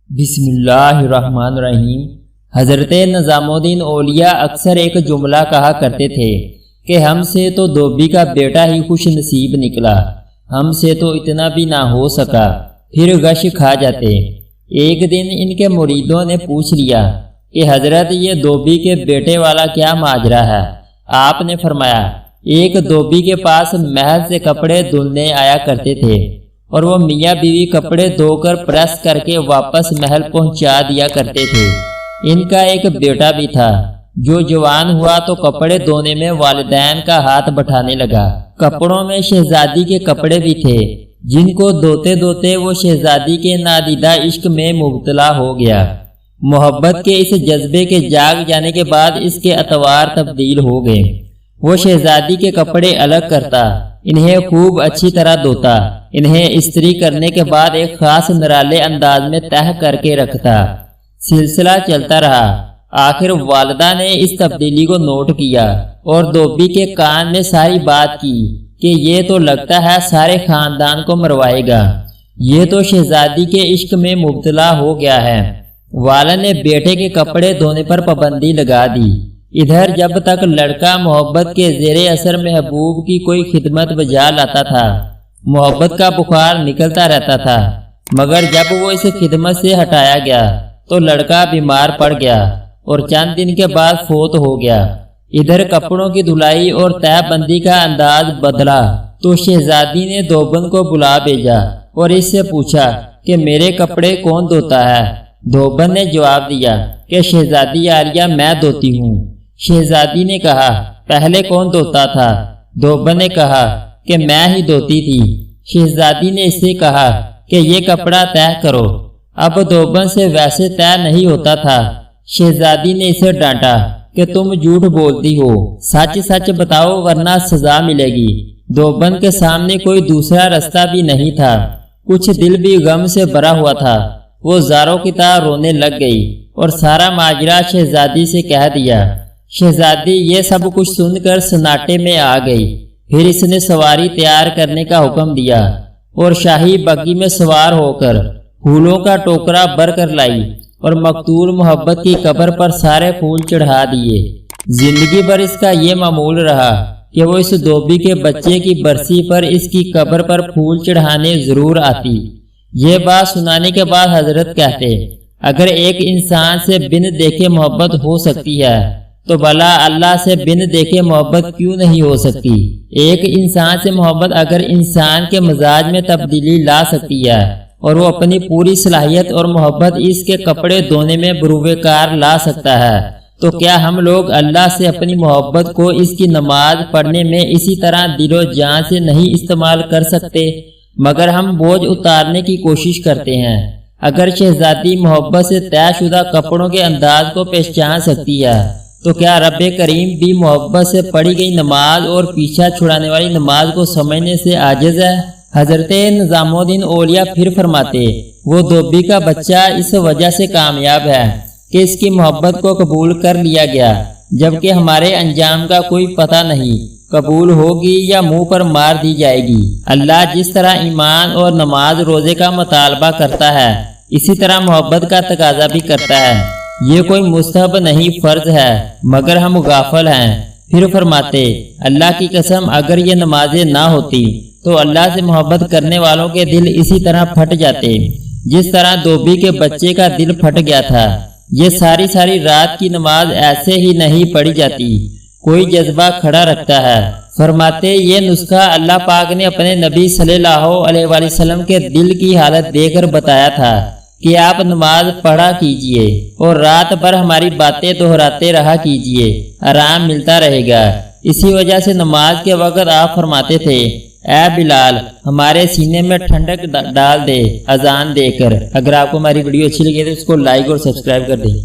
بسم اللہ الرحمن الرحیم۔ حضرت نظام الدین اولیاء اکثر ایک جملہ کہا کرتے تھے کہ ہم سے تو دھوبی کا بیٹا ہی خوش نصیب نکلا، ہم سے تو اتنا بھی نہ ہو سکا، پھر غش کھا جاتے۔ ایک دن ان کے مریدوں نے پوچھ لیا کہ حضرت یہ دھوبی کے بیٹے والا کیا ماجرا ہے؟ آپ نے فرمایا، ایک دھوبی کے پاس محل سے کپڑے دھلنے آیا کرتے تھے اور وہ میاں بیوی کپڑے دھو کر پریس کر کے واپس محل پہنچا دیا کرتے تھے۔ ان کا ایک بیٹا بھی تھا جو جوان ہوا تو کپڑے دھونے میں والدین کا ہاتھ بٹھانے لگا۔ کپڑوں میں شہزادی کے کپڑے بھی تھے جن کو دھوتے دھوتے وہ شہزادی کے نادیدہ عشق میں مبتلا ہو گیا۔ محبت کے اس جذبے کے جاگ جانے کے بعد اس کے اطوار تبدیل ہو گئے۔ وہ شہزادی کے کپڑے الگ کرتا، انہیں خوب اچھی طرح دھوتا، انہیں استری کرنے کے بعد ایک خاص نرالے انداز میں تہہ کر کے رکھتا۔ سلسلہ چلتا رہا۔ آخر والدہ نے اس تبدیلی کو نوٹ کیا اور دھوبی کے کان میں ساری بات کی کہ یہ تو لگتا ہے سارے خاندان کو مروائے گا، یہ تو شہزادی کے عشق میں مبتلا ہو گیا ہے۔ والد نے بیٹے کے کپڑے دھونے پر پابندی لگا دی۔ ادھر جب تک لڑکا محبت کے زیر اثر محبوب کی کوئی خدمت بجا لاتا تھا، محبت کا بخار نکلتا رہتا تھا، مگر جب وہ اس خدمت سے ہٹایا گیا تو لڑکا بیمار پڑ گیا اور چند دن کے بعد فوت ہو گیا۔ ادھر کپڑوں کی دھلائی اور تہہ بندی کا انداز بدلا تو شہزادی نے دھوبن کو بلا بھیجا اور اس سے پوچھا کہ میرے کپڑے کون دھوتا ہے؟ دھوبن نے جواب دیا کہ شہزادی عالیہ میں دھوتی ہوں۔ شہزادی نے کہا، پہلے کون دھوتا تھا؟ دھوبن نے کہا کہ میں ہی دھوتی تھی۔ شہزادی نے اس سے کہا کہ یہ کپڑا طے کرو۔ اب دھوبن سے ویسے طے نہیں ہوتا تھا۔ شہزادی نے اسے ڈانٹا کہ تم جھوٹ بولتی ہو، سچ سچ بتاؤ ورنہ سزا ملے گی۔ دھوبن کے سامنے کوئی دوسرا رستہ بھی نہیں تھا، کچھ دل بھی غم سے بھرا ہوا تھا۔ وہ زاروں کی طرح رونے لگ گئی اور سارا ماجرا شہزادی سے کہہ دیا۔ شہزادی یہ سب کچھ سن کر سناٹے میں آ گئی۔ پھر اس نے سواری تیار کرنے کا حکم دیا اور شاہی بگی میں سوار ہو کر پھولوں کا ٹوکرا بھر کر لائی اور مقتول محبت کی قبر پر سارے پھول چڑھا دیے۔ زندگی بھر اس کا یہ معمول رہا کہ وہ اس دھوبی کے بچے کی برسی پر اس کی قبر پر پھول چڑھانے ضرور آتی۔ یہ بات سنانے کے بعد حضرت کہتے، اگر ایک انسان سے بن دیکھے محبت ہو سکتی ہے تو بھلا اللہ سے بن دیکھے محبت کیوں نہیں ہو سکتی؟ ایک انسان سے محبت اگر انسان کے مزاج میں تبدیلی لا سکتی ہے اور وہ اپنی پوری صلاحیت اور محبت اس کے کپڑے دھونے میں بروئے کار لا سکتا ہے، تو کیا ہم لوگ اللہ سے اپنی محبت کو اس کی نماز پڑھنے میں اسی طرح دل و جان سے نہیں استعمال کر سکتے؟ مگر ہم بوجھ اتارنے کی کوشش کرتے ہیں۔ اگر شہزادی محبت سے طے شدہ کپڑوں کے انداز کو پہچان سکتی ہے تو کیا رب کریم بھی محبت سے پڑھی گئی نماز اور پیچھا چھڑانے والی نماز کو سمجھنے سے عاجز ہے؟ حضرت نظام الدین اولیاء پھر فرماتے، وہ دھوبی کا بچہ اس وجہ سے کامیاب ہے کہ اس کی محبت کو قبول کر لیا گیا، جبکہ ہمارے انجام کا کوئی پتہ نہیں، قبول ہوگی یا منہ پر مار دی جائے گی۔ اللہ جس طرح ایمان اور نماز روزے کا مطالبہ کرتا ہے اسی طرح محبت کا تقاضا بھی کرتا ہے۔ یہ کوئی مستحب نہیں، فرض ہے، مگر ہم غافل ہیں۔ پھر فرماتے، اللہ کی قسم اگر یہ نمازیں نہ ہوتی تو اللہ سے محبت کرنے والوں کے دل اسی طرح پھٹ جاتے جس طرح دھوبی کے بچے کا دل پھٹ گیا تھا۔ یہ ساری رات کی نماز ایسے ہی نہیں پڑھی جاتی، کوئی جذبہ کھڑا رکھتا ہے۔ فرماتے، یہ نسخہ اللہ پاک نے اپنے نبی صلی اللہ علیہ وآلہ وسلم کے دل کی حالت دے کر بتایا تھا کہ آپ نماز پڑھا کیجئے اور رات بھر ہماری باتیں دہراتے رہا کیجئے، آرام ملتا رہے گا۔ اسی وجہ سے نماز کے وقت آپ فرماتے تھے، اے بلال ہمارے سینے میں ٹھنڈک ڈال دے اذان دے کر۔ اگر آپ کو ہماری ویڈیو اچھی لگے تو اس کو لائک اور سبسکرائب کر دیں۔